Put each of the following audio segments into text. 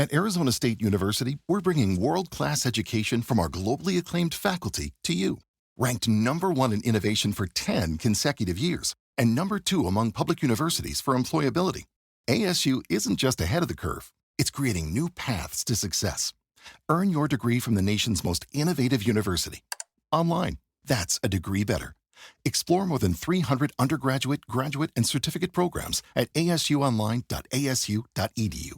At Arizona State University, we're bringing world-class education from our globally acclaimed faculty to you. Ranked #1 in innovation for 10 consecutive years and #2 among public universities for employability, ASU isn't just ahead of the curve. It's creating new paths to success. Earn your degree from the nation's most innovative university. Online, that's a degree better. Explore more than 300 undergraduate, graduate, and certificate programs at asuonline.asu.edu.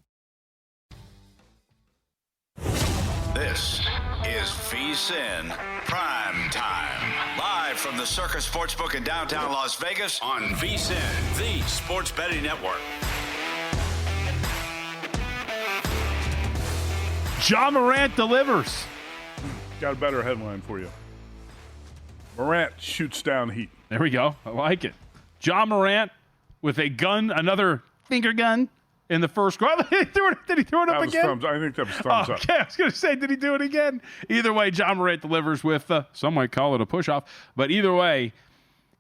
This is VSiN PrimeTime. Live from the Circus Sportsbook in downtown Las Vegas on VSiN, the sports betting network. Ja Morant delivers. Got a better headline for you. Morant shoots down Heat. There we go. I like it. Ja Morant with a gun, another finger gun in the first quarter. Did he throw it up again? I think that was thumbs up. Okay, I was going to say, did he do it again? Either way, Ja Morant delivers with, some might call it a push-off, but either way,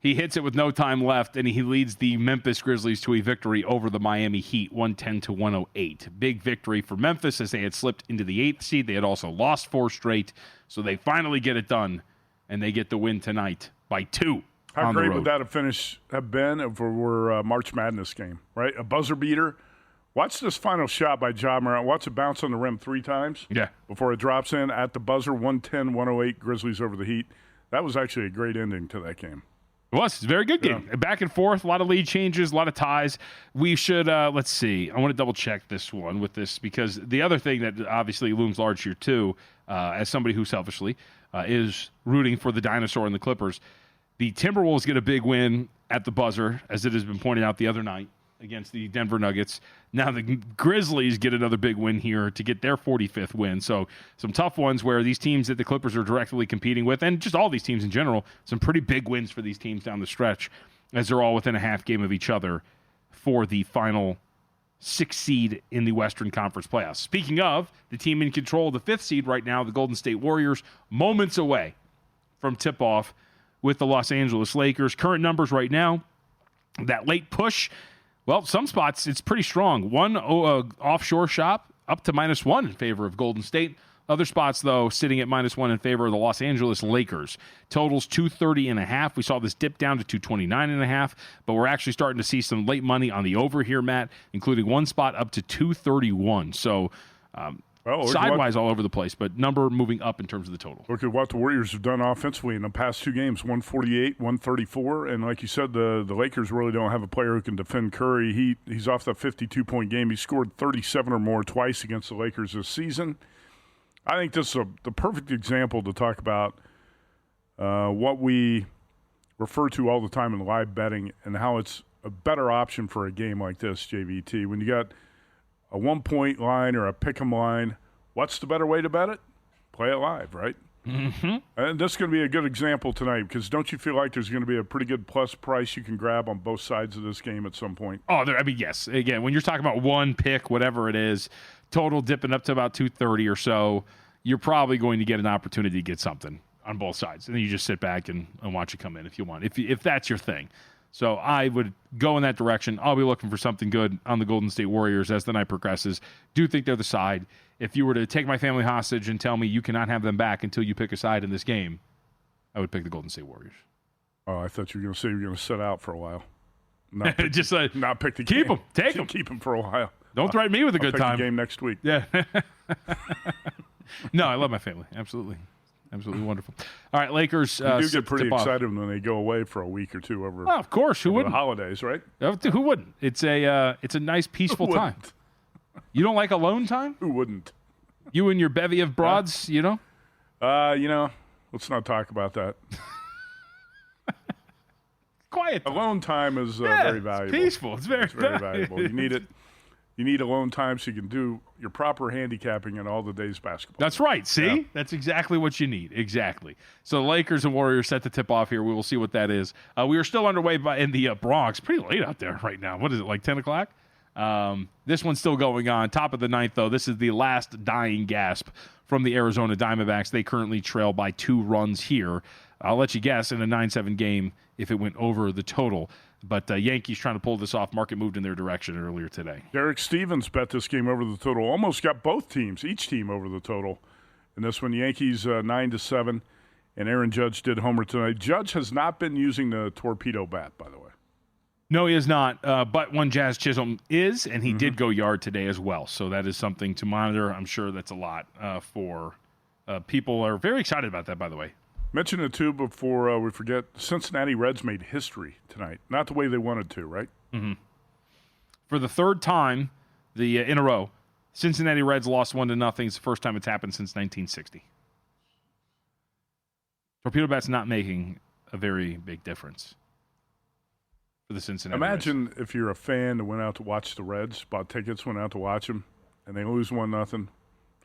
he hits it with no time left, and he leads the Memphis Grizzlies to a victory over the Miami Heat, 110-108. Big victory for Memphis as they had slipped into the 8th seed. They had also lost 4 straight, so they finally get it done, and they get the win tonight by 2. How great would that have been if it were a March Madness game, right? A buzzer beater. Watch this final shot by Ja Morant. Watch it bounce on the rim 3 times before it drops in at the buzzer, 110-108, Grizzlies over the Heat. That was actually a great ending to that game. It was. It's a very good game. Yeah. Back and forth, a lot of lead changes, a lot of ties. We should, let's see. I want to double-check this one with this because the other thing that obviously looms large here, too, as somebody who selfishly is rooting for the dinosaur and the Clippers, the Timberwolves get a big win at the buzzer, as it has been pointed out the other night against the Denver Nuggets. Now the Grizzlies get another big win here to get their 45th win. So some tough ones where these teams that the Clippers are directly competing with, and just all these teams in general, some pretty big wins for these teams down the stretch as they're all within a half game of each other for the final 6th seed in the Western Conference playoffs. Speaking of, the team in control of the 5th seed right now, the Golden State Warriors, moments away from tip-off with the Los Angeles Lakers. Current numbers right now, that late push, well, some spots it's pretty strong. One offshore shop up to -1 in favor of Golden State. Other spots, though, sitting at -1 in favor of the Los Angeles Lakers. Totals 230.5. We saw this dip down to 229.5, but we're actually starting to see some late money on the over here, Matt, including one spot up to 231. So sidewise all over the place, but number moving up in terms of the total. Look at what the Warriors have done offensively in the past 2 games, 148, 134. And like you said, the Lakers really don't have a player who can defend Curry. He's off that 52-point game. He scored 37 or more twice against the Lakers this season. I think this is the perfect example to talk about what we refer to all the time in live betting and how it's a better option for a game like this, JVT. When you got a 1-point line or a pick-em line, what's the better way to bet it? Play it live, right? Mm-hmm. And this is going to be a good example tonight because don't you feel like there's going to be a pretty good plus price you can grab on both sides of this game at some point? Oh, yes. Again, when you're talking about one pick, whatever it is, total dipping up to about 230 or so, you're probably going to get an opportunity to get something on both sides. And then you just sit back and watch it come in if you want, if that's your thing. So I would go in that direction. I'll be looking for something good on the Golden State Warriors as the night progresses. Do think they're the side. If you were to take my family hostage and tell me you cannot have them back until you pick a side in this game, I would pick the Golden State Warriors. Oh, I thought you were going to say you were going to sit out for a while. Not pick, just not pick the keep game. Them. Take them. Keep them for a while. Don't threaten me with a good time. The game next week. Yeah. No, I love my family. Absolutely. Absolutely wonderful. All right, Lakers. You do get pretty excited when they go away for a week or two over. Of course, who wouldn't? The holidays, right? Who wouldn't? It's a nice, peaceful time. You don't like alone time? Who wouldn't? You and your bevy of broads, you know? Let's not talk about that. Quiet. Alone time is very valuable. It's peaceful. It's very valuable. You need it. You need alone time so you can do your proper handicapping in all the day's basketball. That's right. See? Yeah. That's exactly what you need. Exactly. So the Lakers and Warriors set to tip off here. We will see what that is. We are still underway in the Bronx. Pretty late out there right now. What is it, like 10 o'clock? This one's still going on. Top of the ninth, though. This is the last dying gasp from the Arizona Diamondbacks. They currently trail by 2 runs here. I'll let you guess in a 9-7 game if it went over the total. But Yankees trying to pull this off. Market moved in their direction earlier today. Derek Stevens bet this game over the total. Almost got each team over the total. And this one, Yankees 9-7, and Aaron Judge did homer tonight. Judge has not been using the torpedo bat, by the way. No, he is not. But one Jazz Chisholm is, and he did go yard today as well. So that is something to monitor. I'm sure that's a lot for people are very excited about that, by the way. Mention it, too, before we forget. Cincinnati Reds made history tonight. Not the way they wanted to, right? Mm-hmm. For the third time in a row, Cincinnati Reds lost 1-0. It's the first time it's happened since 1960. Torpedo bat's not making a very big difference for the Cincinnati Imagine Reds. if you're a fan that went out to watch the Reds, bought tickets, went out to watch them, and they lose 1-0.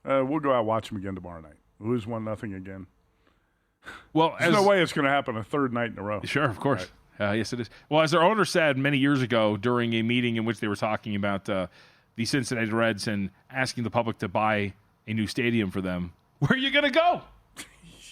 We'll go out and watch them again tomorrow night. Lose 1-0 again. Well, there's no way it's going to happen a third night in a row. Sure, of course. Right. Yes, it is. Well, as their owner said many years ago during a meeting in which they were talking about the Cincinnati Reds and asking the public to buy a new stadium for them, where are you going to go?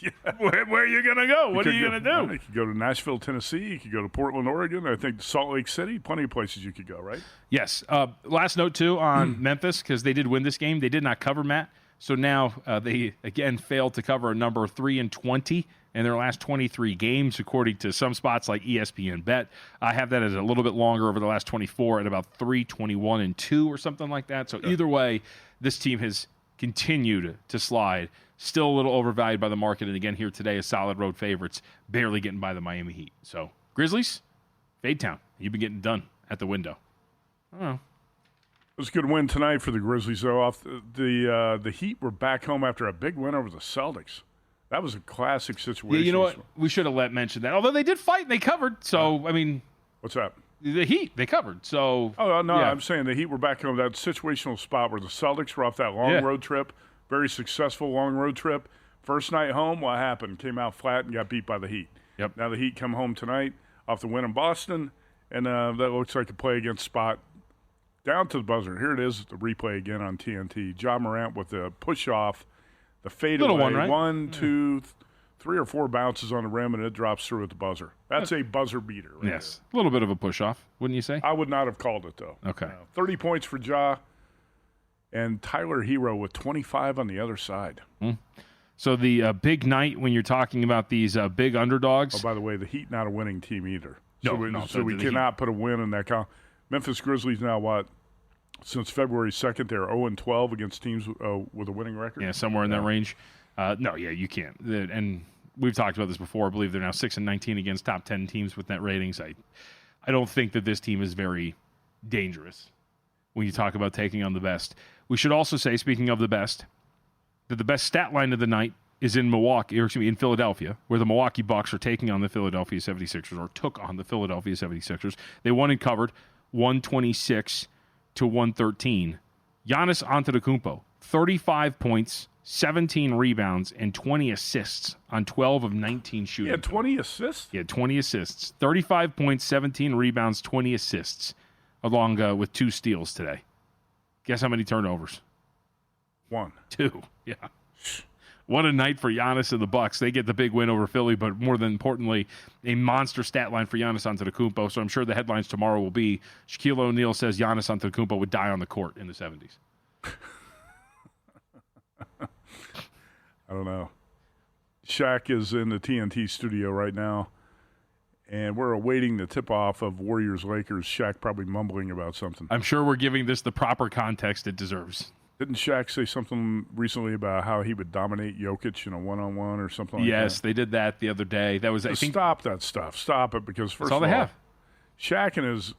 Yeah. Where are you going to go? What are you going to do? You could go to Nashville, Tennessee. You could go to Portland, Oregon. I think Salt Lake City. Plenty of places you could go, right? Yes. Last note, too, on Memphis, because they did win this game. They did not cover, Matt. So now they, again, failed to cover a number 3-20 in their last 23 games, according to some spots like ESPN Bet. I have that as a little bit longer over the last 24 at about 3-21-2 or something like that. So either way, this team has continued to slide. Still a little overvalued by the market. And again, here today, as solid road favorites, barely getting by the Miami Heat. So Grizzlies, Fade Town. You've been getting done at the window. I don't know. It was a good win tonight for the Grizzlies, though. Off the Heat were back home after a big win over the Celtics. That was a classic situation. Yeah, you know what? We should have mentioned that. Although they did fight and they covered. So, I mean. What's that? The Heat, they covered. So. Oh, no, yeah. I'm saying the Heat were back home. That situational spot where the Celtics were off that long road trip. Very successful long road trip. First night home, what happened? Came out flat and got beat by the Heat. Yep. Now the Heat come home tonight off the win in Boston, and that looks like a play against spot. Down to the buzzer. Here it is, the replay again on TNT. Ja Morant with the push-off, the fadeaway. Little one, right? 1, 2, 3 or 4 bounces on the rim, and it drops through at the buzzer. That's a buzzer beater. Right yes. There. A little bit of a push-off, wouldn't you say? I would not have called it, though. Okay. 30 points for Ja, and Tyler Hero with 25 on the other side. So the big night when you're talking about these big underdogs. Oh, by the way, the Heat not a winning team either. No, So we cannot put a win in that count. Memphis Grizzlies now what? Since February 2nd, they're 0-12 against teams with a winning record. Yeah, somewhere in that range. You can't. And we've talked about this before. I believe they're now 6-19 against top 10 teams with net ratings. I don't think that this team is very dangerous when you talk about taking on the best. We should also say, speaking of the best, that the best stat line of the night is in in Philadelphia, where the Milwaukee Bucks are taking on the Philadelphia 76ers, or took on the Philadelphia 76ers. They won and covered 126-113. Giannis Antetokounmpo, 35 points, 17 rebounds, and 20 assists on 12 of 19 shooting. Yeah, 20 assists? Yeah, 20 assists. 35 points, 17 rebounds, 20 assists, along with 2 steals today. Guess how many turnovers? 1. 2. Yeah. What a night for Giannis and the Bucks. They get the big win over Philly, but more than importantly, a monster stat line for Giannis Antetokounmpo. So I'm sure the headlines tomorrow will be Shaquille O'Neal says Giannis Antetokounmpo would die on the court in the 70s. I don't know. Shaq is in the TNT studio right now, and we're awaiting the tip-off of Warriors-Lakers. Shaq probably mumbling about something. I'm sure we're giving this the proper context it deserves. Didn't Shaq say something recently about how he would dominate Jokic in a one-on-one or something like that? Yes, they did that the other day. That was, I think, stop that stuff. Stop it, because first that's all of they all, have. Shaq in his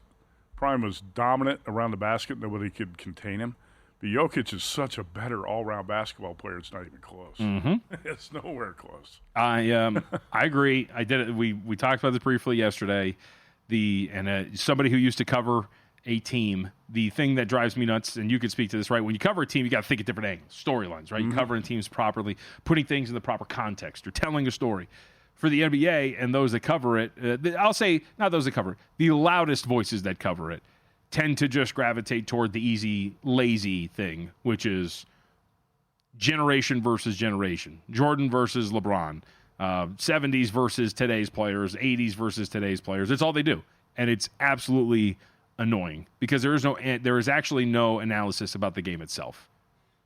prime was dominant around the basket. Nobody could contain him. But Jokic is such a better all-round basketball player. It's not even close. Mm-hmm. It's nowhere close. I agree. I did it. We talked about this briefly yesterday. Somebody who used to cover a team, the thing that drives me nuts, and you could speak to this, right? When you cover a team, you got to think at different angles, storylines, right? Mm-hmm. You're covering teams properly, putting things in the proper context. You're telling a story. For the NBA and those that cover it, I'll say not those that cover it, the loudest voices that cover it tend to just gravitate toward the easy, lazy thing, which is generation versus generation, Jordan versus LeBron, 70s versus today's players, 80s versus today's players. It's all they do. and it's absolutely annoying because there is actually no analysis about the game itself,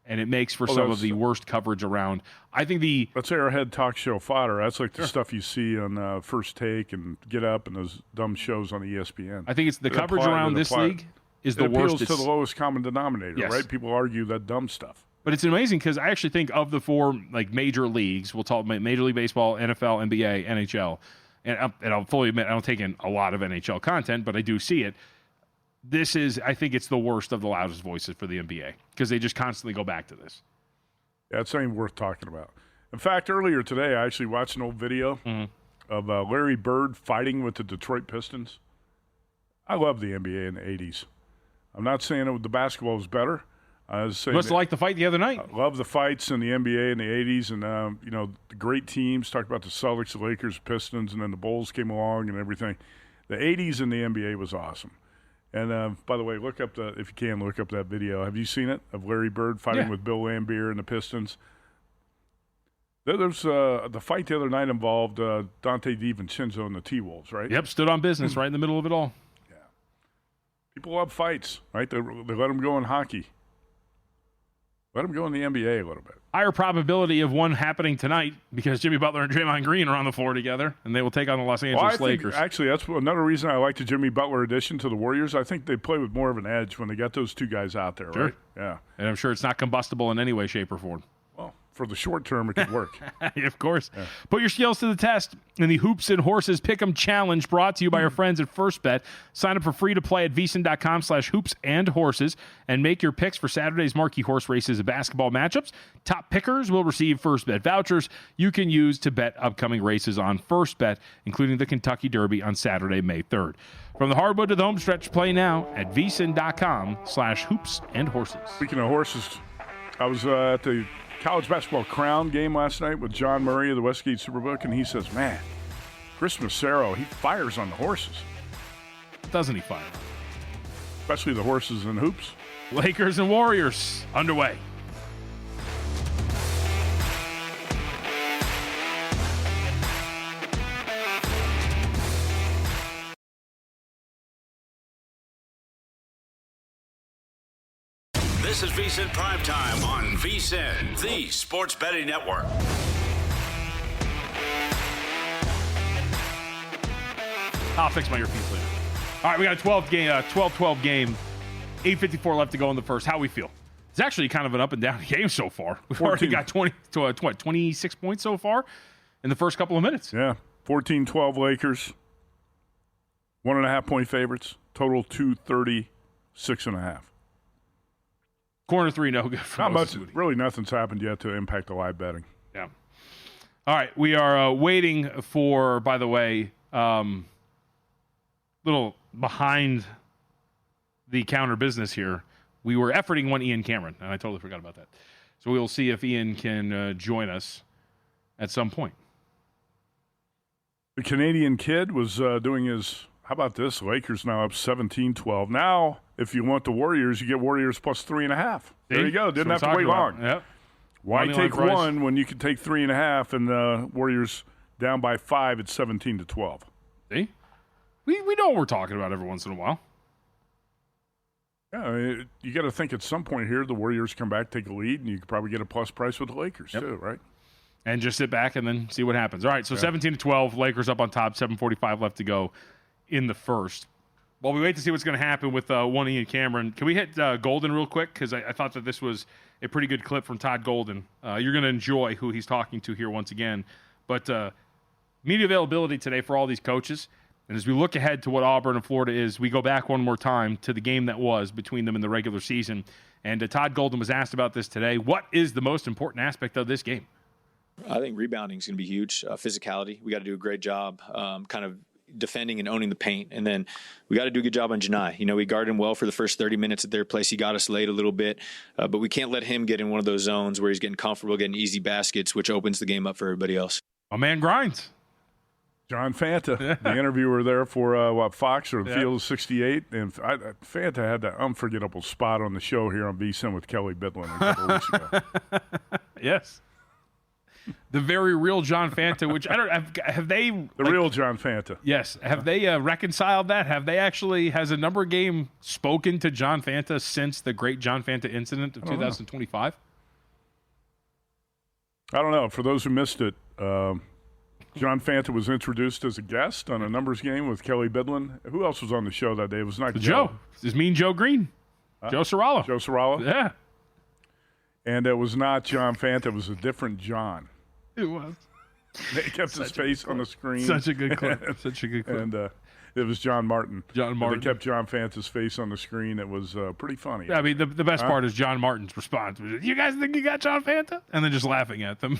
and it makes for some of the worst coverage around. I think let's say our head talk show fodder. That's like the stuff you see on First Take and Get Up and those dumb shows on ESPN. I think it's the coverage around this league is the worst. It appeals to the lowest common denominator, yes. right? People argue that dumb stuff. But it's amazing because I actually think of the four major leagues, we'll talk Major League Baseball, NFL, NBA, NHL, and I'll fully admit I don't take in a lot of NHL content, but I do see it. I think it's the worst of the loudest voices for the NBA because they just constantly go back to this. Yeah, it's not even worth talking about. In fact, earlier today, I actually watched an old video of Larry Bird fighting with the Detroit Pistons. I love the NBA in the 80s. I'm not saying the basketball was better. I was saying must have liked the fight the other night. I love the fights in the NBA in the 80s, and the great teams. Talked about the Celtics, the Lakers, Pistons, and then the Bulls came along and everything. The 80s in the NBA was awesome. And by the way, if you can, look up that video. Have you seen it of Larry Bird fighting with Bill Laimbeer and the Pistons? There's the fight the other night involved Dante DiVincenzo and the T-Wolves, right? Yep, stood on business right in the middle of it all. Yeah, people love fights, right? They let them go in hockey. Let them go in the NBA a little bit. Higher probability of one happening tonight because Jimmy Butler and Draymond Green are on the floor together, and they will take on the Los Angeles Lakers. Actually, that's another reason I like the Jimmy Butler addition to the Warriors. I think they play with more of an edge when they got those two guys out there, sure. Right? Yeah. And I'm sure it's not combustible in any way, shape, or form. Well, for the short term, it could work. Of course. Yeah. Put your skills to the test in the Hoops and Horses Pick'em Challenge brought to you by our friends at First Bet. Sign up for free to play at VSiN.com/hoops-and-horses and make your picks for Saturday's marquee horse races and basketball matchups. Top pickers will receive First Bet vouchers you can use to bet upcoming races on First Bet, including the Kentucky Derby on Saturday, May 3rd. From the hardwood to the home stretch, play now at VSiN.com/hoops-and-horses. Speaking of horses, I was at the college basketball crown game last night with John Murray of the Westgate Superbook, and he says, man, Chris Massaro, he fires on the horses. Doesn't he fire? Especially the horses and hoops. Lakers and Warriors underway. This is VSiN PrimeTime on VSiN, the sports betting network. I'll fix my earpiece later. All right, we got a 12-12 game, 8:54 left to go in the first. How we feel? It's actually kind of an up and down game so far. We've already got 26 points so far in the first couple of minutes. Yeah, 14-12 Lakers, 1.5 point favorites, total 236.5. Corner three, no good. Not much. Really, nothing's happened yet to impact the live betting. Yeah. All right, we are waiting for. By the way, little behind the counter business here. We were efforting one Ian Cameron, and I totally forgot about that. So we'll see if Ian can join us at some point. The Canadian kid was doing his. How about this? Lakers now up 17-12. Now, if you want the Warriors, you get Warriors plus 3.5. There you go. Didn't have to wait long. Yep. Why take one when you can take 3.5 and the Warriors down by 5 at 17-12? See? We know what we're talking about every once in a while. Yeah, I mean, you got to think at some point here the Warriors come back, take a lead, and you could probably get a plus price with the Lakers too, right? And just sit back and then see what happens. All right, so 17-12, Lakers up on top, 7:45 left to go in the first. While we wait to see what's going to happen with one Ian Cameron, can we hit Golden real quick? Because I thought that this was a pretty good clip from Todd Golden. You're going to enjoy who he's talking to here once again. But media availability today for all these coaches. And as we look ahead to what Auburn and Florida is, we go back one more time to the game that was between them in the regular season. And Todd Golden was asked about this today. What is the most important aspect of this game? I think rebounding is going to be huge. Physicality, we got to do a great job kind of defending and owning the paint. And then we got to do a good job on Janai. You know, we guarded him well for the first 30 minutes at their place. He got us late a little bit, but we can't let him get in one of those zones where he's getting comfortable, getting easy baskets, which opens the game up for everybody else. My man grinds. John Fanta, the interviewer there for Fox or Field of 68. And Fanta had that unforgettable spot on the show here on VSiN with Kelly Bidlin a couple weeks ago. Yes. the very real John Fanta, which I don't have they the real John Fanta. Yes, have they reconciled that? Has a number game spoken to John Fanta since the great John Fanta incident of 2025? I don't know. For those who missed it, John Fanta was introduced as a guest on a numbers game with Kelly Bidlin. Who else was on the show that day? It was not Joe. It was Mean Joe Green. Joe Sorala. Joe Sorala? Yeah. And it was not John Fanta. It was a different John. It was. They kept his face on the screen. Such a good clip. And it was John Martin. John Martin. They kept John Fanta's face on the screen. It was pretty funny. I mean, the best part is John Martin's response. You guys think you got John Fanta? And then just laughing at them.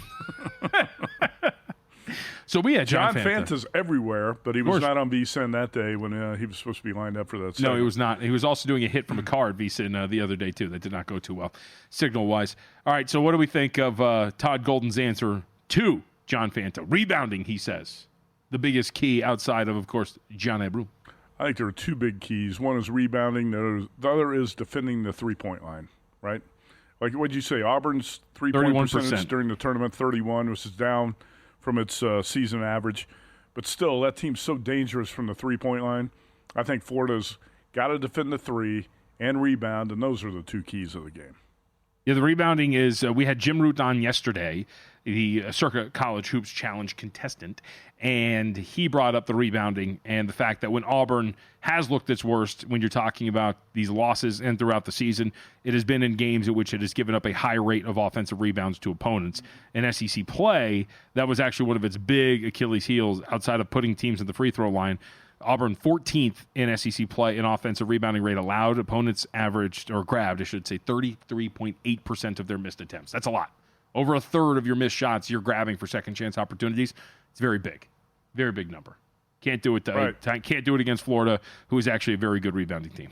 So we had John Fanta's everywhere, but he was not on VSiN that day when he was supposed to be lined up for that. No, he was not. He was also doing a hit from a car at VSiN the other day, too. That did not go too well, signal-wise. All right, so what do we think of Todd Golden's answer to John Fanta? Rebounding, he says. The biggest key outside of course, John Broome. I think there are two big keys. One is rebounding. The other is defending the three-point line, right? Like, what did you say? Auburn's three-point percentage during the tournament, 31, which is down from its season average. But still, that team's so dangerous from the three-point line. I think Florida's got to defend the three and rebound, and those are the two keys of the game. Yeah, the rebounding is we had Jim Root on yesterday, the Circa College Hoops Challenge contestant, and he brought up the rebounding and the fact that when Auburn has looked its worst, when you're talking about these losses and throughout the season, it has been in games in which it has given up a high rate of offensive rebounds to opponents. In SEC play, that was actually one of its big Achilles heels outside of putting teams at the free throw line. Auburn 14th in SEC play in offensive rebounding rate allowed. Opponents grabbed 33.8% of their missed attempts. That's a lot. Over a third of your missed shots you're grabbing for second chance opportunities. It's very big. Very big number. Can't do it can't do it against Florida, who is actually a very good rebounding team.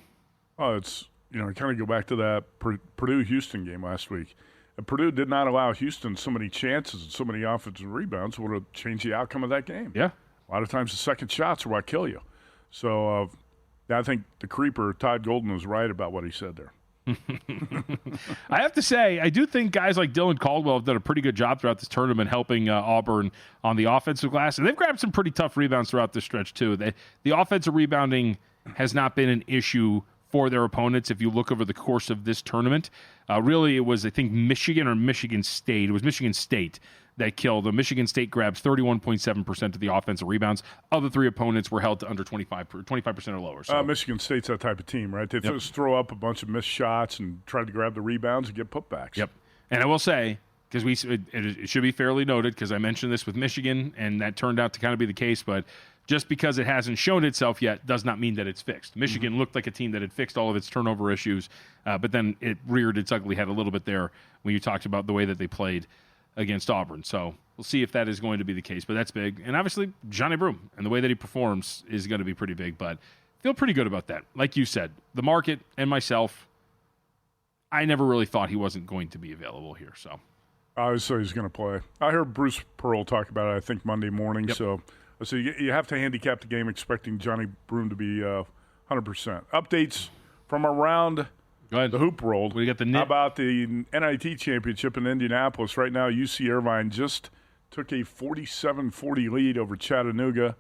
Oh, it's kind of go back to that Purdue-Houston game last week. And Purdue did not allow Houston so many chances and so many offensive rebounds would have changed the outcome of that game. Yeah. A lot of times the second shots are what kill you. So I think the creeper, Todd Golden, was right about what he said there. I have to say, I do think guys like Dylan Caldwell have done a pretty good job throughout this tournament helping Auburn on the offensive glass. And they've grabbed some pretty tough rebounds throughout this stretch, too. The offensive rebounding has not been an issue for their opponents if you look over the course of this tournament. Really, it was, I think, Michigan or Michigan State. It was Michigan State that killed them. Michigan State grabs 31.7% of the offensive rebounds. Other three opponents were held to under 25% or lower. So. Michigan State's that type of team, right? They just throw up a bunch of missed shots and try to grab the rebounds and get putbacks. Yep. And I will say, because it should be fairly noted, because I mentioned this with Michigan, and that turned out to kind of be the case, but just because it hasn't shown itself yet does not mean that it's fixed. Michigan looked like a team that had fixed all of its turnover issues, but then it reared its ugly head a little bit there when you talked about the way that they played against Auburn. So we'll see if that is going to be the case, but that's big. And obviously, Johnny Broome and the way that he performs is going to be pretty big, but feel pretty good about that. Like you said, the market and myself, I never really thought he wasn't going to be available here. So I always say he's going to play. I heard Bruce Pearl talk about it, I think, Monday morning. Yep. So you have to handicap the game expecting Johnny Broome to be 100%. Updates from around the hoop world. We got the How about the NIT championship in Indianapolis? Right now, UC Irvine just took a 47-40 lead over Chattanooga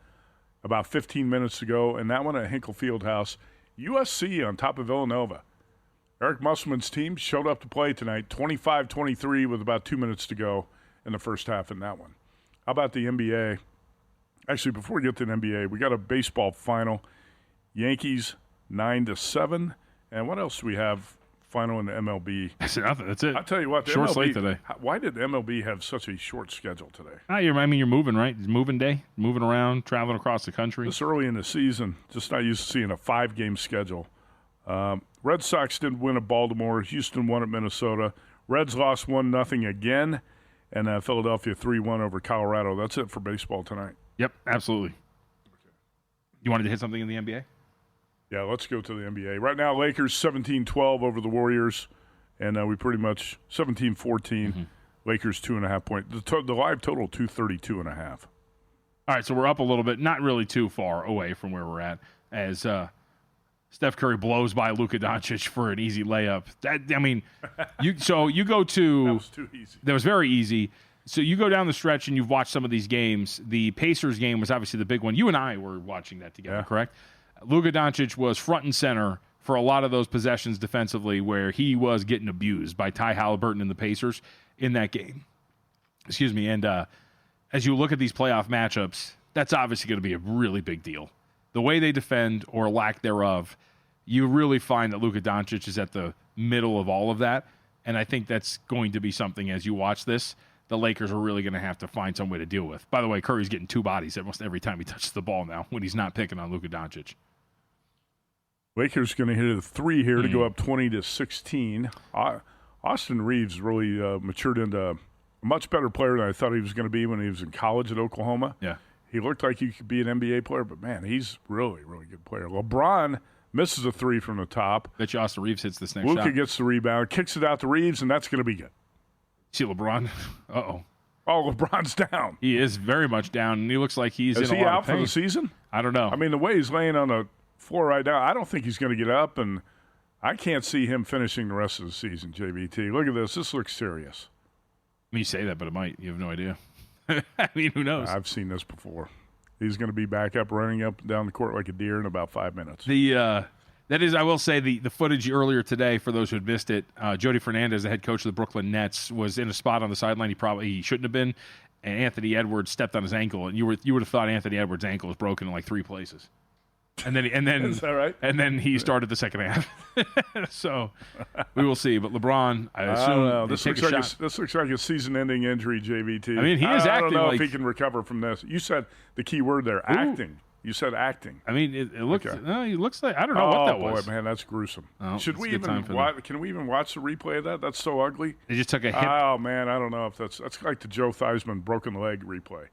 about 15 minutes ago, and that one at Hinkle Fieldhouse. USC on top of Villanova. Eric Musselman's team showed up to play tonight, 25-23 with about 2 minutes to go in the first half in that one. How about the NBA? Actually, before we get to the NBA, we got a baseball final. Yankees 9-7. And what else do we have final in the MLB? That's it. I'll tell you what. Short MLB, slate today. Why did the MLB have such a short schedule today? You're moving, right? It's moving day, moving around, traveling across the country. This early in the season, just not used to seeing a 5-game schedule. Red Sox didn't win at Baltimore. Houston won at Minnesota. Reds lost 1-0 again. And Philadelphia 3-1 over Colorado. That's it for baseball tonight. Yep, absolutely. Okay. You wanted to hit something in the NBA? Yeah, let's go to the NBA. Right now, Lakers 17-12 over the Warriors, and we pretty much 17-14. Mm-hmm. Lakers 2.5 points. The live total 232.5. All right, so we're up a little bit, not really too far away from where we're at, as Steph Curry blows by Luka Doncic for an easy layup. You go to that was too easy. That was very easy. So you go down the stretch and you've watched some of these games. The Pacers game was obviously the big one. You and I were watching that together, correct? Luka Doncic was front and center for a lot of those possessions defensively where he was getting abused by Ty Halliburton and the Pacers in that game. Excuse me. And as you look at these playoff matchups, that's obviously going to be a really big deal. The way they defend or lack thereof, you really find that Luka Doncic is at the middle of all of that. And I think that's going to be something as you watch this, the Lakers are really going to have to find some way to deal with. By the way, Curry's getting 2 bodies almost every time he touches the ball now when he's not picking on Luka Doncic. Lakers going to hit a 3 here to go up 20-16. Austin Reeves really matured into a much better player than I thought he was going to be when he was in college at Oklahoma. Yeah. He looked like he could be an NBA player, but, man, he's really, really good player. LeBron misses a 3 from the top. Bet you Austin Reeves hits this next Luka shot. gets the rebound, kicks it out to Reeves, and that's going to be good. See LeBron? Uh-oh. Oh, LeBron's down. He is very much down, and he looks like he's Is in a he lot out of pain. for the season? I don't know. I mean, the way he's laying on the floor right now, I don't think he's going to get up, and I can't see him finishing the rest of the season, JVT. Look at this. This looks serious. I mean, you say that, but it might. You have no idea. I mean, who knows? I've seen this before. He's going to be back up, running up and down the court like a deer in about 5 minutes. That is, I will say, the footage earlier today, for those who had missed it, Jody Fernandez, the head coach of the Brooklyn Nets, was in a spot on the sideline he shouldn't have been, and Anthony Edwards stepped on his ankle, and you would have thought Anthony Edwards' ankle was broken in like 3 places. And then Is that right? And then he started the second half. So we will see. But LeBron, I assume, don't know. This take looks like a season-ending injury, JVT. I mean, he is I acting don't know like if he can recover from this. You said the key word there, acting. You said acting. I mean, it looks. Okay. No, he looks like I don't know what that was. Oh boy, man, that's gruesome. Oh, Should it's we a good time even for watch? Can we even watch the replay of that? That's so ugly. They just took a hip. Oh man, I don't know if that's like the Joe Theismann broken leg replay.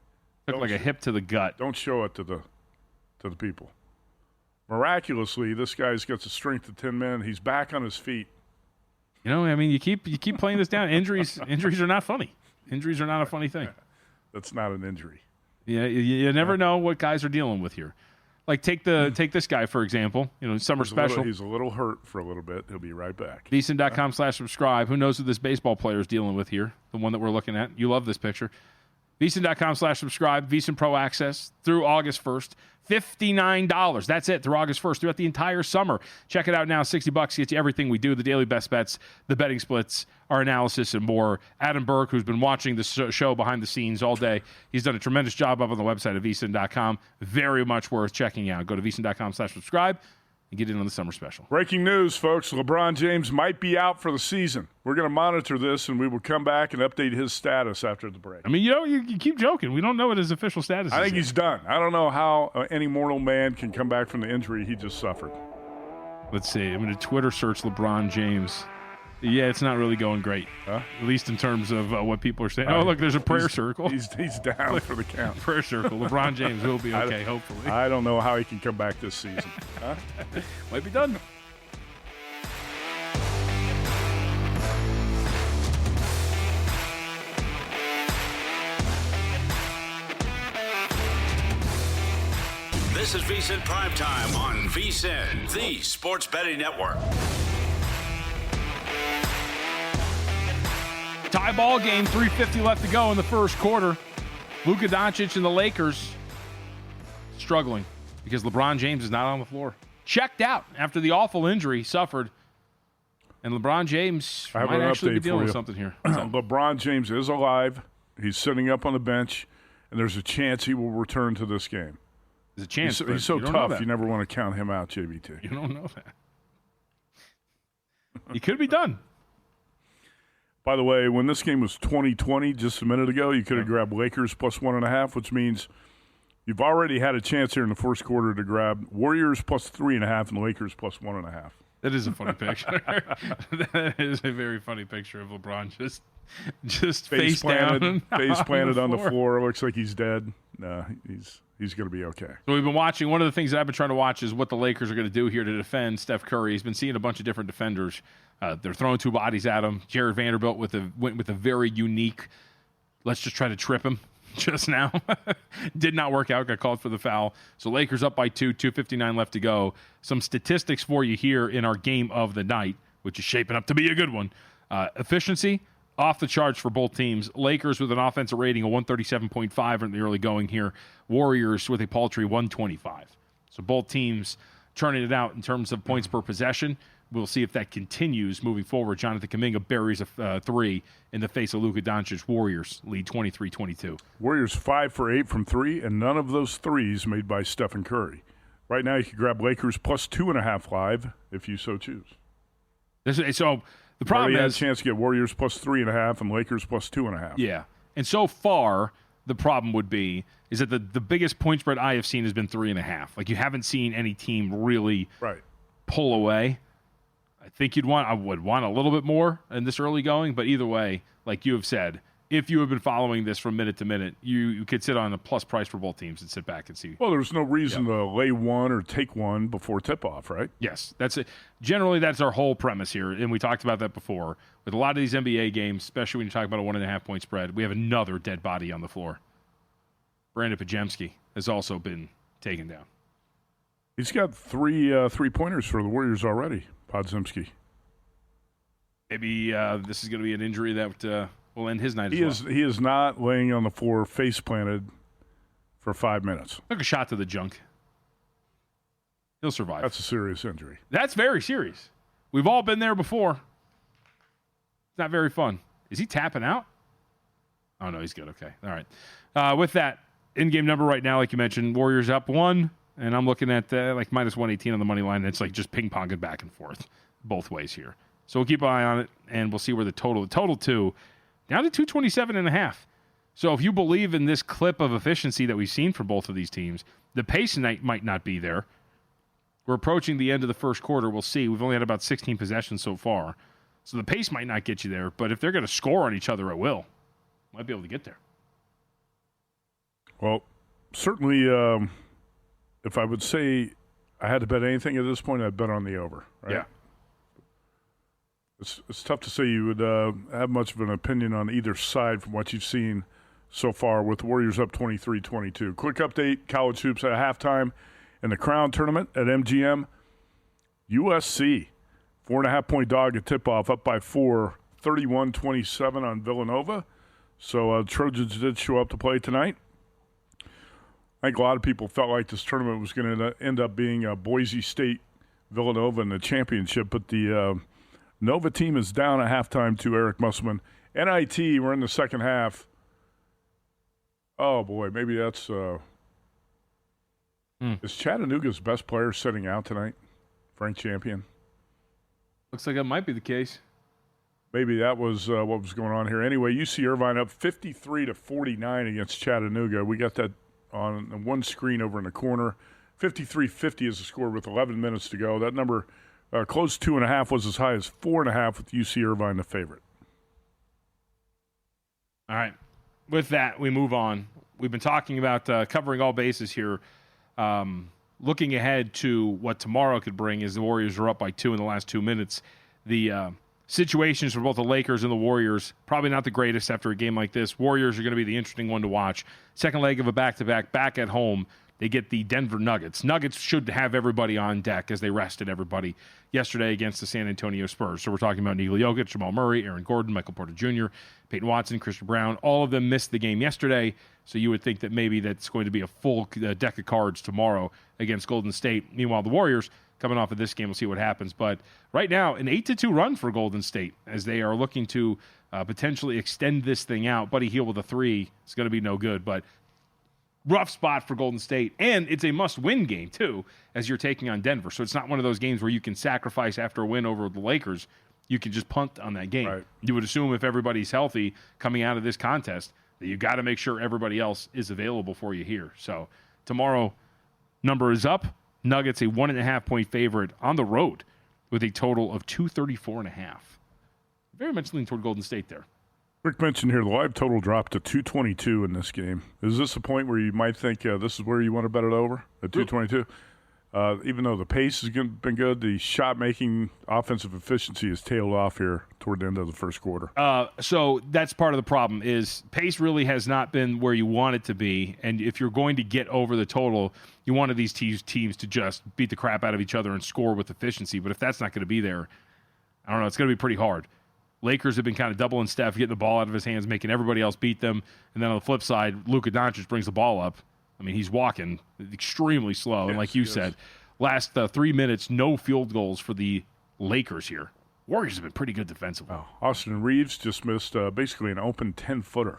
Took like a hip to the gut. Don't show it to the people. Miraculously, this guy's got the strength of 10 men. He's back on his feet. You know, I mean, you keep playing this down. Injuries are not funny. Injuries are not a funny thing. That's not an injury. Yeah, you never know what guys are dealing with here. Like take this guy for example. You know, summer special. He's a little hurt for a little bit. He'll be right back. VSiN.com/subscribe. Who knows what this baseball player is dealing with here? The one that we're looking at. You love this picture. VSiN.com/subscribe. VSiN Pro Access through August 1st. $59. That's it through August 1st, throughout the entire summer. Check it out now. $60 gets you everything we do, the daily best bets, the betting splits, our analysis, and more. Adam Burke, who's been watching the show behind the scenes all day, he's done a tremendous job up on the website at VSiN.com. Very much worth checking out. Go to VSiN.com/subscribe and get in on the summer special. Breaking news, folks. LeBron James might be out for the season. We're going to monitor this, and we will come back and update his status after the break. I mean, you keep joking. We don't know what his official status is. I think he's done. I don't know how any mortal man can come back from the injury he just suffered. Let's see. I'm going to Twitter search LeBron James. Yeah, it's not really going great, at least in terms of what people are saying. Oh, look, there's a prayer circle. He's down for the count. Prayer circle. LeBron James will be okay, hopefully. I don't know how he can come back this season. Might be done. This is VSiN PrimeTime on VSiN, the sports betting network. Tie ball game, 3:50 left to go in the first quarter. Luka Doncic and the Lakers struggling because LeBron James is not on the floor. Checked out after the awful injury he suffered. And LeBron James might actually be dealing with something here. LeBron James is alive. He's sitting up on the bench, and there's a chance he will return to this game. There's a chance. He's so tough, you never want to count him out, JVT. You don't know that. He could be done. By the way, when this game was 20-20 just a minute ago, you could have grabbed Lakers plus 1.5, which means you've already had a chance here in the first quarter to grab Warriors plus 3.5 and Lakers plus 1.5. That is a funny picture. That is a very funny picture of LeBron just face down. Face planted on the floor. Looks like he's dead. No, he's going to be okay. So we've been watching. One of the things that I've been trying to watch is what the Lakers are going to do here to defend Steph Curry. He's been seeing a bunch of different defenders. They're throwing 2 bodies at him. Jared Vanderbilt went with a very unique, let's just try to trip him just now. Did not work out. Got called for the foul. So Lakers up by 2, 2:59 left to go. Some statistics for you here in our game of the night, which is shaping up to be a good one. Efficiency, off the charts for both teams. Lakers with an offensive rating of 137.5 in the early going here. Warriors with a paltry 125. So both teams churning it out in terms of points per possession. We'll see if that continues moving forward. Jonathan Kuminga buries a three in the face of Luka Doncic. Warriors lead 23-22. Warriors 5 for 8 from three, and none of those threes made by Stephen Curry. Right now, you can grab Lakers plus 2.5 live if you so choose. So the problem is, is, a chance to get Warriors plus 3.5 and Lakers plus 2.5. Yeah, and so far the problem would be is that the biggest point spread I have seen has been 3.5. Like, you haven't seen any team really pull away. I would want a little bit more in this early going, but either way, like you have said, if you have been following this from minute to minute, you could sit on a plus price for both teams and sit back and see. Well, there's no reason to lay one or take one before tip-off, right? Yes, that's it. Generally, that's our whole premise here, and we talked about that before. With a lot of these NBA games, especially when you talk about a 1.5 point spread, we have another dead body on the floor. Brandon Pajemski has also been taken down. He's got three-pointers for the Warriors already, Podziemski. Maybe this is going to be an injury that will end his night as well. He is not laying on the floor face planted for 5 minutes. Took a shot to the junk. He'll survive. That's a serious injury. That's very serious. We've all been there before. It's not very fun. Is he tapping out? Oh, no, he's good. Okay. All right. With that, in-game number right now, like you mentioned, Warriors up 1, and I'm looking at like minus 118 on the money line. It's like just ping-ponging back and forth both ways here. So we'll keep an eye on it, and we'll see where the total 2, down to 227.5. So if you believe in this clip of efficiency that we've seen from both of these teams, the pace might not be there. We're approaching the end of the first quarter. We'll see. We've only had about 16 possessions so far. So the pace might not get you there, but if they're going to score on each other, it will. Might be able to get there. Well, certainly if I would say I had to bet anything at this point, I'd bet on the over. Right? Yeah. It's tough to say you would have much of an opinion on either side from what you've seen so far with the Warriors up 23-22. Quick update, college hoops at halftime in the Crown Tournament at MGM. USC, 4.5-point dog at tip-off, up by 4, 31-27 on Villanova. So Trojans did show up to play tonight. I think a lot of people felt like this tournament was going to end up being Boise State-Villanova in the championship, but the Nova team is down at halftime to Eric Musselman. NIT, we're in the second half. Oh, boy, maybe that's is Chattanooga's best player sitting out tonight? Frank Champion? Looks like that might be the case. Maybe that was what was going on here. Anyway, UC Irvine up 53-49 against Chattanooga. We got that on one screen over in the corner. 53-50 is the score with 11 minutes to go. That number close 2.5 was as high as 4.5 with UC Irvine the favorite. All right. With that, we move on. We've been talking about covering all bases here. Looking ahead to what tomorrow could bring as the Warriors are up by 2 in the last 2 minutes. The situations for both the Lakers and the Warriors, probably not the greatest after a game like this. Warriors are going to be the interesting one to watch. Second leg of a back-to-back, back at home. They get the Denver Nuggets. Nuggets should have everybody on deck as they rested everybody yesterday against the San Antonio Spurs. So we're talking about Nikola Jokic, Jamal Murray, Aaron Gordon, Michael Porter Jr., Peyton Watson, Christian Brown. All of them missed the game yesterday, so you would think that maybe that's going to be a full deck of cards tomorrow against Golden State. Meanwhile, the Warriors, coming off of this game, we'll see what happens. But right now, an 8-2 run for Golden State as they are looking to potentially extend this thing out. Buddy Hield with a 3 is going to be no good, but rough spot for Golden State, and it's a must-win game, too, as you're taking on Denver. So it's not one of those games where you can sacrifice after a win over the Lakers. You can just punt on that game. Right. You would assume if everybody's healthy coming out of this contest that you got to make sure everybody else is available for you here. So tomorrow, number is up. Nuggets, a 1.5-point favorite on the road with a total of 234.5. Very much leaning toward Golden State there. Rick mentioned here the live total dropped to 222 in this game. Is this a point where you might think this is where you want to bet it over at 222? Even though the pace has been good, the shot-making offensive efficiency has tailed off here toward the end of the first quarter. So that's part of the problem is pace really has not been where you want it to be. And if you're going to get over the total, you wanted these teams to just beat the crap out of each other and score with efficiency. But if that's not going to be there, I don't know, it's going to be pretty hard. Lakers have been kind of doubling Steph, getting the ball out of his hands, making everybody else beat them. And then on the flip side, Luka Doncic brings the ball up. I mean, he's walking extremely slow. Yes, and like you said, last 3 minutes, no field goals for the Lakers here. Warriors have been pretty good defensively. Oh, Austin Reeves just missed basically an open 10-footer.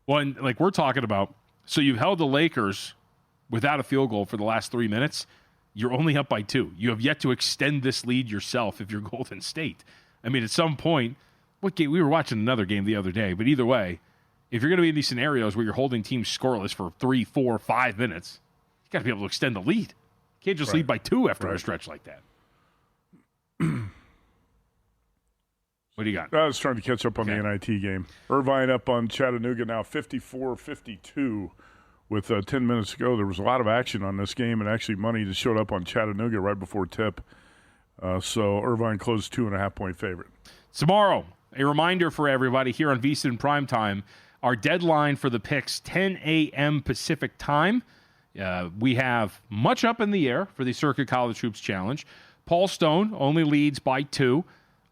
Well, and like we're talking about, so you've held the Lakers without a field goal for the last 3 minutes. You're only up by 2. You have yet to extend this lead yourself if you're Golden State. I mean, at some point, what game? We were watching another game the other day, but either way, if you're going to be in these scenarios where you're holding teams scoreless for 3, 4, 5 minutes, you got to be able to extend the lead. You can't just lead by 2 after a stretch like that. What do you got? I was trying to catch up on the NIT game. Irvine up on Chattanooga now 54-52 with 10 minutes to go. There was a lot of action on this game, and actually money just showed up on Chattanooga right before tip. So Irvine closed 2.5-point favorite. Tomorrow, a reminder for everybody here on VSiN PrimeTime, our deadline for the picks, 10 a.m. Pacific time. We have much up in the air for the Circuit College Hoops Challenge. Paul Stone only leads by 2.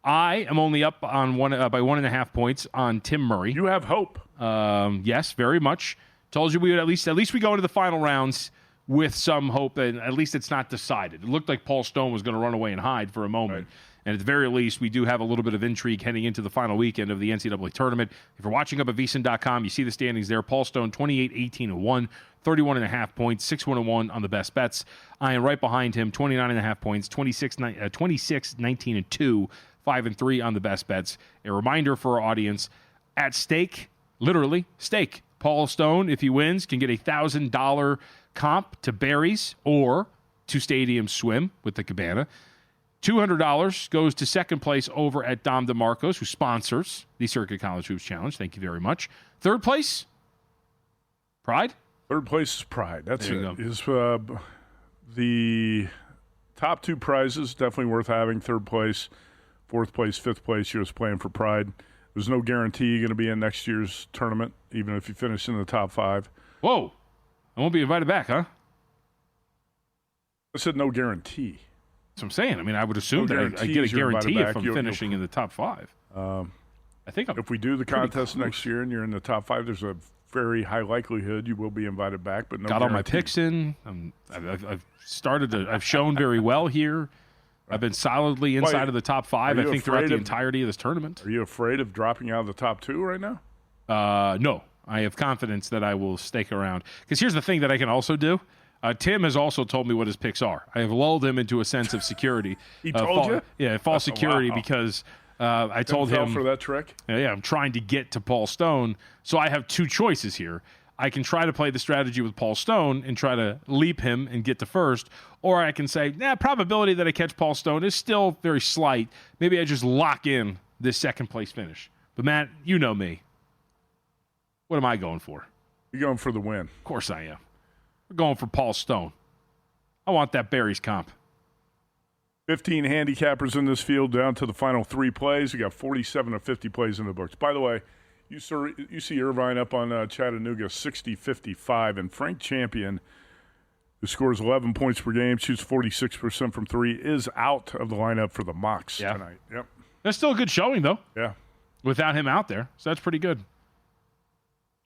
I am only up on by 1.5 points on Tim Murray. You have hope. Yes, very much. Told you we would at least we go into the final rounds with some hope, and at least it's not decided. It looked like Paul Stone was going to run away and hide for a moment. Right. And at the very least, we do have a little bit of intrigue heading into the final weekend of the NCAA tournament. If you're watching up at VSiN.com, you see the standings there. Paul Stone, 28-18-1, 31.5 points, 6-1-1 on the best bets. I am right behind him, 29.5 points, 26-19-2, 5-3 on the best bets. A reminder for our audience, at stake, literally, stake. Paul Stone, if he wins, can get a $1,000 comp to Barry's or to Stadium Swim with the Cabana. $200 goes to second place over at Dom DeMarcos, who sponsors the Circuit College Hoops Challenge. Thank you very much. Third place, Pride? Third place is Pride. That's it. Is the top 2 prizes definitely worth having. Third place, fourth place, fifth place, you're just playing for Pride. There's no guarantee you're going to be in next year's tournament, even if you finish in the top 5. Whoa. I won't be invited back, huh? I said no guarantee. That's what I'm saying. I mean, I would assume that I get a guarantee if I'm finishing in the top 5. I think if we do the contest next year and you're in the top 5, there's a very high likelihood you will be invited back. But no got guarantee. All my picks in. I've started to. I've shown very well here. I've been solidly inside of the top 5. I think throughout the entirety of this tournament. Are you afraid of dropping out of the top 2 right now? No, I have confidence that I will stake around. Because here's the thing that I can also do. Tim has also told me what his picks are. I have lulled him into a sense of security. He told you? Yeah, false security because I told him. For that trick? Yeah, I'm trying to get to Paul Stone. So I have 2 choices here. I can try to play the strategy with Paul Stone and try to leap him and get to first. Or I can say, probability that I catch Paul Stone is still very slight. Maybe I just lock in this second place finish. But Matt, you know me. What am I going for? You're going for the win. Of course I am. We're going for Paul Stone. I want that Barry's comp. 15 handicappers in this field down to the final 3 plays. We got 47 of 50 plays in the books. By the way, you see Irvine up on Chattanooga 60-55, and Frank Champion, who scores 11 points per game, shoots 46% from 3, is out of the lineup for the Mocs tonight. Yep. That's still a good showing, though. Yeah. Without him out there. So that's pretty good.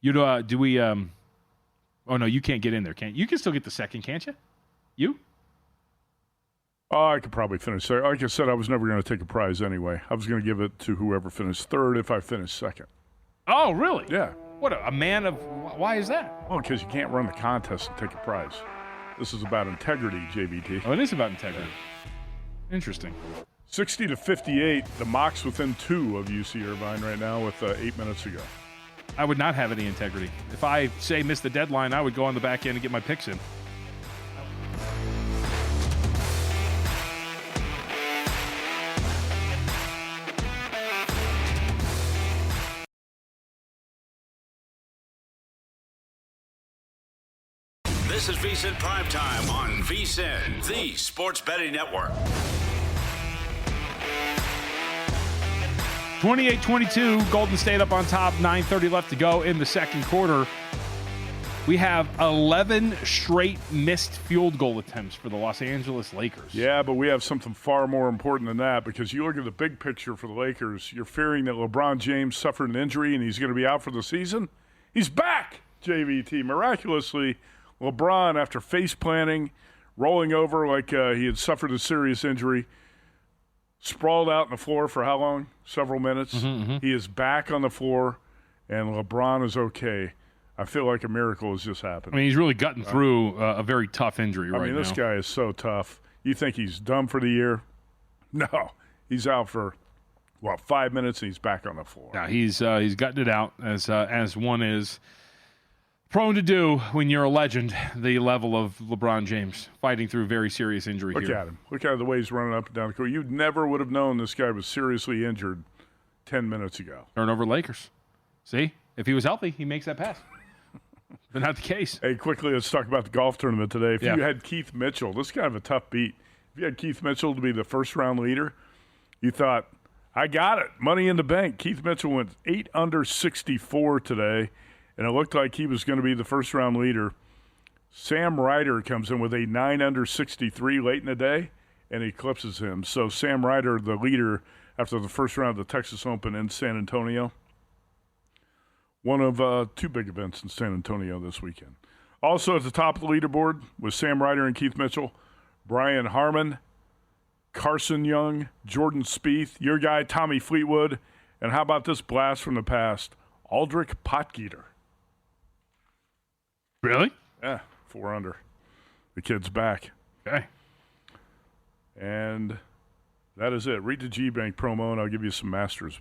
Do we oh, no, you can't get in there, can't you? You can still get the second, can't you? You? Oh, I could probably finish there. Like I said, I was never going to take a prize anyway. I was going to give it to whoever finished third if I finished second. Oh, really? Yeah. What, a man of... Why is that? Oh, because you can't run the contest and take a prize. This is about integrity, JVT. Oh, it is about integrity. Interesting. 60-58, the Mocs within 2 of UC Irvine right now with 8 minutes to go. I would not have any integrity. If I, say, missed the deadline, I would go on the back end and get my picks in. This is VSiN PrimeTime on VSiN, the sports betting network. 28-22, Golden State up on top, 9:30 left to go in the second quarter. We have 11 straight missed field goal attempts for the Los Angeles Lakers. Yeah, but we have something far more important than that, because you look at the big picture for the Lakers, you're fearing that LeBron James suffered an injury and he's going to be out for the season. He's back, JVT. Miraculously, LeBron, after face planting, rolling over like he had suffered a serious injury, sprawled out on the floor for how long? Several minutes. He is back on the floor, and LeBron is okay. I feel like a miracle has just happened. I mean, he's really gotten through a very tough injury right now. I mean, this guy is so tough. You think he's done for the year? No. He's out for, 5 minutes, and he's back on the floor. Yeah, he's gotten it out, as one is prone to do when you're a legend, the level of LeBron James, fighting through very serious injury Look here. at him. Look at the way he's running up and down the court. You never would have known this guy was seriously injured 10 minutes ago. Turnover Lakers. See? If he was healthy, he makes that pass. But not the case. Hey, quickly, let's talk about the golf tournament today. If Yeah. you had Keith Mitchell, this is kind of a tough beat. If you had Keith Mitchell to be the first-round leader, you thought, I got it, money in the bank. Keith Mitchell went 8 under 64 today, and it looked like he was going to be the first-round leader. Sam Ryder comes in with a 9 under 63 late in the day and eclipses him. So Sam Ryder, the leader after the first round of the Texas Open in San Antonio. One of 2 big events in San Antonio this weekend. Also at the top of the leaderboard was Sam Ryder and Keith Mitchell, Brian Harmon, Carson Young, Jordan Spieth, your guy Tommy Fleetwood, and how about this blast from the past, Aldrich Potgieter. Really? Yeah, 4 under. The kid's back. Okay. And that is it. Read the G-Bank promo, and I'll give you some Masters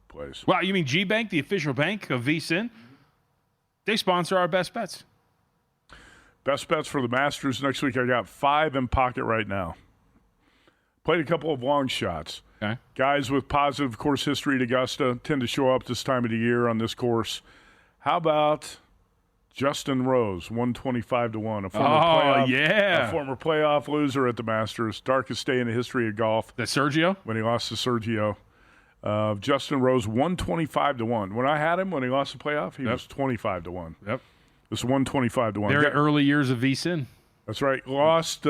plays. Wow, you mean G-Bank, the official bank of VSiN? They sponsor our best bets. Best bets for the Masters next week. I got 5 in pocket right now. Played a couple of long shots. Okay. Guys with positive course history at Augusta tend to show up this time of the year on this course. How about Justin Rose, 125 to 1, a former playoff loser at the Masters, darkest day in the history of golf. That's Sergio? When he lost to Sergio. Justin Rose, 125 to 1. When I had him, when he lost the playoff, he was 25 to 1. Yep. This is 125 to 1. Very early years of VSiN. That's right. Lost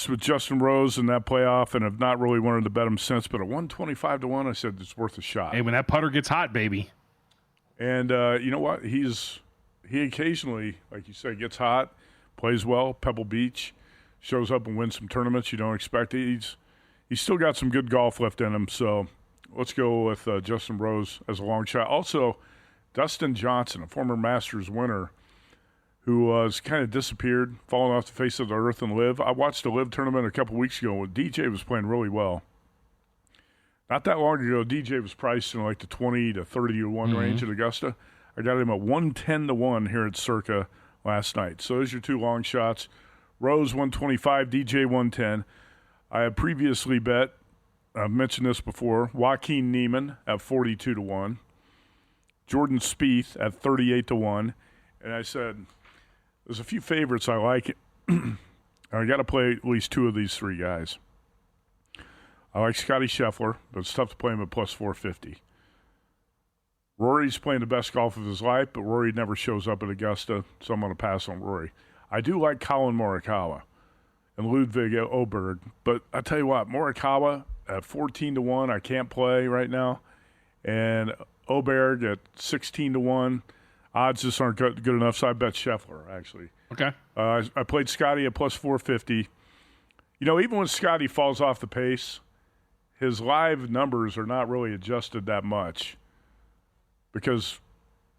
with Justin Rose in that playoff, and have not really wanted to bet him since. But at 125 to 1, I said it's worth a shot. Hey, when that putter gets hot, baby. And you know what? He occasionally, like you say, gets hot, plays well. Pebble Beach, shows up and wins some tournaments you don't expect. He's still got some good golf left in him. So let's go with Justin Rose as a long shot. Also, Dustin Johnson, a former Masters winner, who has kind of disappeared, fallen off the face of the earth in LIV. I watched the LIV tournament a couple weeks ago when DJ was playing really well. Not that long ago, DJ was priced in like the 20 to 30 to 1 range at Augusta. I got him at 110 to 1 here at Circa last night. So those are your 2 long shots. Rose 125, DJ 110. I had previously bet, I've mentioned this before, Joaquin Niemann at 42 to 1. Jordan Spieth at 38 to 1. And I said, there's a few favorites I like. I got to play at least 2 of these 3 guys. I like Scotty Scheffler, but it's tough to play him at plus 450. Rory's playing the best golf of his life, but Rory never shows up at Augusta, so I'm going to pass on Rory. I do like Colin Morikawa and Ludwig Oberg, but I tell you what, Morikawa at 14 to 1, I can't play right now, and Oberg at 16 to 1. Odds just aren't good enough, so I bet Scheffler, actually. Okay. I played Scotty at plus 450. You know, even when Scotty falls off the pace, his live numbers are not really adjusted that much because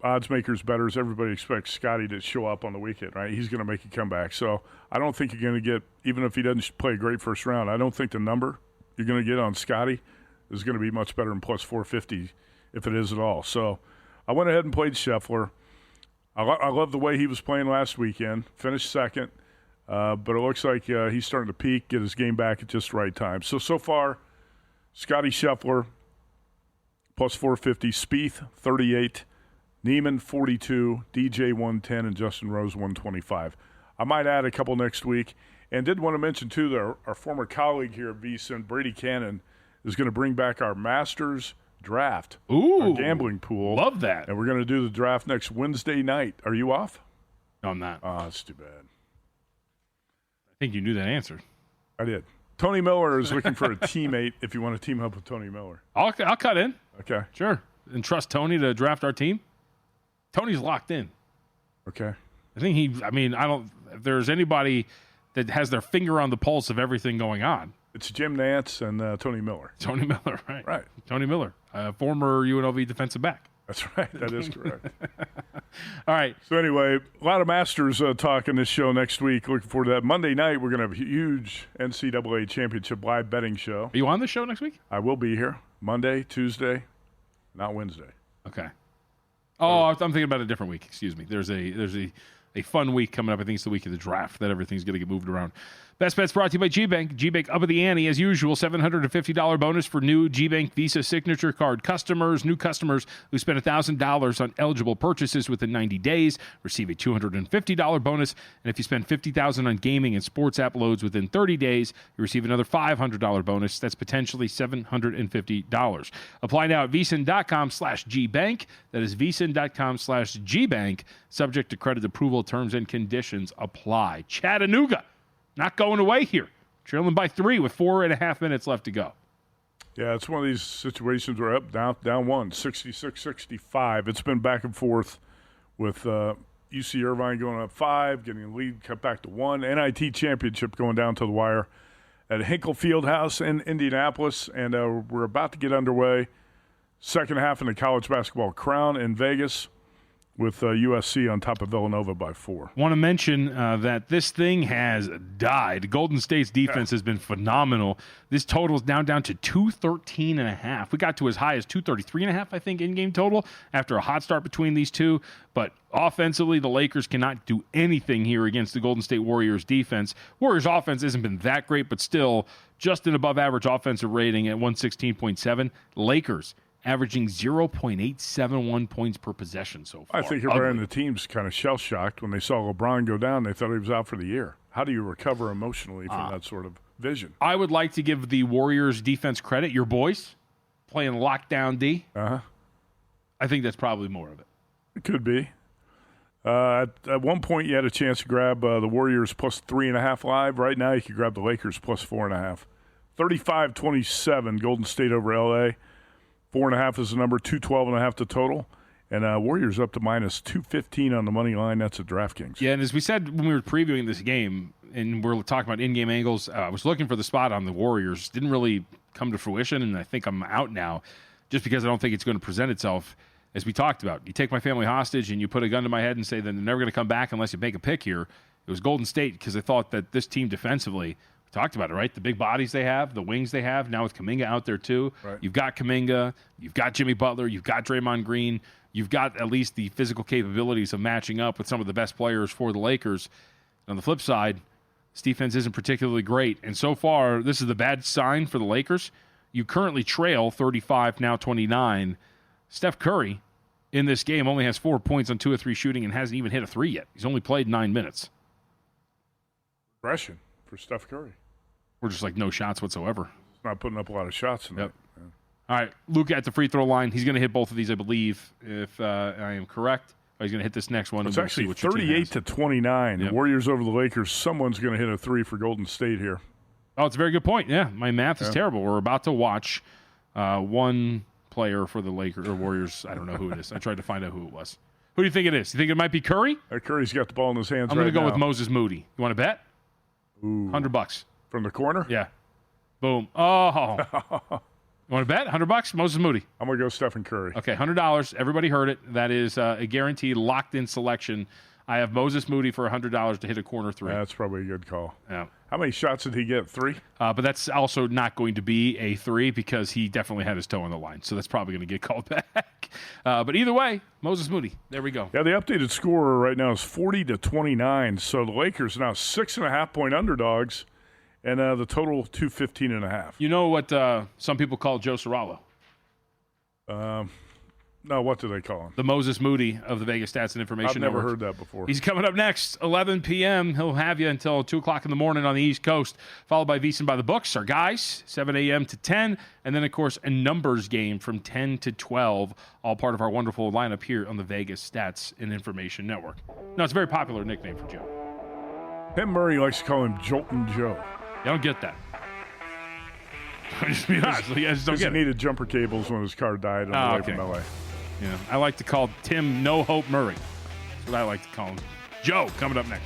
odds makers, bettors, everybody expects Scotty to show up on the weekend, right? He's going to make a comeback. So I don't think you're going to get, even if he doesn't play a great first round, I don't think the number you're going to get on Scotty is going to be much better than plus 450 if it is at all. So I went ahead and played Scheffler. I love the way he was playing last weekend, finished second, but it looks like he's starting to peak, get his game back at just the right time. So far, Scotty Scheffler, plus 450, Spieth, 38, Niemann, 42, DJ, 110, and Justin Rose, 125. I might add a couple next week. And did want to mention, too, that our former colleague here at VSiN, Brady Cannon, is going to bring back our Masters draft. Ooh. Our gambling pool. Love that. And we're going to do the draft next Wednesday night. Are you off? No, I'm not. Oh, that's too bad. I think you knew that answer. I did. Tony Miller is looking for a teammate if you want to team up with Tony Miller. I'll cut in. Okay. Sure. And trust Tony to draft our team. Tony's locked in. Okay. I think if there's anybody that has their finger on the pulse of everything going on. It's Jim Nantz and Tony Miller. Tony Miller, right. Right. Tony Miller, former UNLV defensive back. That's right. That is correct. All right. So anyway, a lot of Masters talk in this show next week. Looking forward to that. Monday night, we're going to have a huge NCAA championship live betting show. Are you on the show next week? I will be here Monday, Tuesday, not Wednesday. Okay. Oh, I'm thinking about a different week. Excuse me. There's a fun week coming up. I think it's the week of the draft that everything's going to get moved around. Best Bets brought to you by GBank. GBank up at the ante as usual. $750 bonus for new GBank Visa Signature Card customers. New customers who spend $1,000 on eligible purchases within 90 days receive a $250 bonus. And if you spend $50,000 on gaming and sports app loads within 30 days, you receive another $500 bonus. That's potentially $750. Apply now at VSiN.com/GBank. That is VSiN.com/GBank. Subject to credit approval, terms and conditions apply. Chattanooga, not going away here. Trailing by 3 with 4.5 minutes left to go. Yeah, it's one of these situations where up, down one, 66-65. It's been back and forth with UC Irvine going up 5, getting the lead, cut back to 1. NIT championship going down to the wire at Hinkle Fieldhouse in Indianapolis. And we're about to get underway. Second half in the college basketball crown in Vegas, with USC on top of Villanova by 4. Want to mention that this thing has died. Golden State's defense has been phenomenal. This total is now down to 213.5. We got to as high as 233.5, I think, in-game total after a hot start between these two. But offensively, the Lakers cannot do anything here against the Golden State Warriors defense. Warriors offense hasn't been that great, but still just an above-average offensive rating at 116.7. Lakers averaging 0.871 points per possession so far. I think everybody on the team's kind of shell-shocked when they saw LeBron go down. They thought he was out for the year. How do you recover emotionally from that sort of vision? I would like to give the Warriors defense credit. Your boys playing lockdown D. Uh-huh. I think that's probably more of it. It could be. At one point, you had a chance to grab the Warriors plus 3.5 live. Right now, you could grab the Lakers plus 4.5. 35-27, Golden State over L.A., 4.5 is the number, 212.5 the total. And Warriors up to minus 215 on the money line. That's at DraftKings. Yeah, and as we said when we were previewing this game, and we're talking about in-game angles, I was looking for the spot on the Warriors. Didn't really come to fruition, and I think I'm out now just because I don't think it's going to present itself. As we talked about, you take my family hostage and you put a gun to my head and say that they're never going to come back unless you make a pick here. It was Golden State because I thought that this team defensively – talked about it, right? The big bodies they have, the wings they have. Now with Kuminga out there too. Right. You've got Kuminga, you've got Jimmy Butler, you've got Draymond Green, you've got at least the physical capabilities of matching up with some of the best players for the Lakers. On the flip side, this defense isn't particularly great. And so far, this is the bad sign for the Lakers. You currently trail 35, now 29. Steph Curry in this game only has 4 points on 2 of 3 shooting and hasn't even hit a 3 yet. He's only played 9 minutes. Regression for Steph Curry. We're just like no shots whatsoever. He's not putting up a lot of shots tonight. Yep. Yeah. All right, Luka at the free throw line. He's going to hit both of these, I believe, if I am correct. He's going to hit this next one. It's actually 38-29. Yep. Warriors over the Lakers. Someone's going to hit a 3 for Golden State here. Oh, it's a very good point. Yeah, my math is terrible. We're about to watch one player for the Lakers or Warriors. I don't know who it is. I tried to find out who it was. Who do you think it is? You think it might be Curry? Curry's got the ball in his hands. I'm going to go with Moses Moody. You want to bet? Ooh. $100 From the corner? Yeah. Boom. Oh. You want to bet? $100? Moses Moody. I'm going to go Stephen Curry. Okay, $100. Everybody heard it. That is a guaranteed locked-in selection. I have Moses Moody for $100 to hit a corner 3. That's probably a good call. Yeah. How many shots did he get? 3? But that's also not going to be a 3 because he definitely had his toe on the line. So that's probably going to get called back. But either way, Moses Moody. There we go. Yeah, the updated score right now is 40-29. So the Lakers now 6.5-point underdogs, and the total 215.5. You know what some people call Joe Sorallo? No, what do they call him? The Moses Moody of the Vegas Stats and Information I've never Network. heard that before. He's coming up next, 11 p.m. He'll have you until 2 o'clock in the morning on the East Coast, followed by VSiN by the Books, our guys, 7 a.m. to 10. And then, of course, a numbers game from 10 to 12, all part of our wonderful lineup here on the Vegas Stats and Information Network. No, it's a very popular nickname for Joe. Tim Murray likes to call him Joltin' Joe. I don't get that. Just be honest. I just don't Because he get it. needed jumper cables when his car died on the way okay. from L.A. Yeah, I like to call Tim No Hope Murray. That's what I like to call him. Joe, coming up next.